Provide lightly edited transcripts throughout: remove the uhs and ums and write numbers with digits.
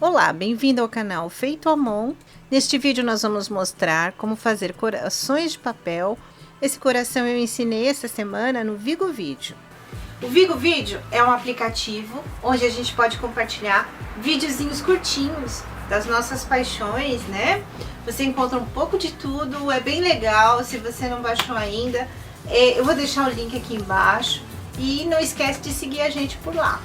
Olá, bem-vindo ao canal Feito à Mão. Neste vídeo nós vamos mostrar como fazer corações de papel. Esse coração eu ensinei essa semana no Vigo Vídeo. O Vigo Vídeo é um aplicativo onde a gente pode compartilhar videozinhos curtinhos das nossas paixões, né? Você encontra um pouco de tudo, é bem legal. Se você não baixou ainda, eu vou deixar o link aqui embaixo. E não esquece de seguir a gente por lá.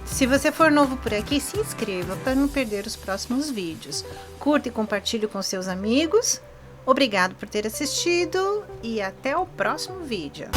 Se você for novo por aqui, se inscreva para não perder os próximos vídeos. Curta e compartilhe com seus amigos. Obrigado por ter assistido e até o próximo vídeo.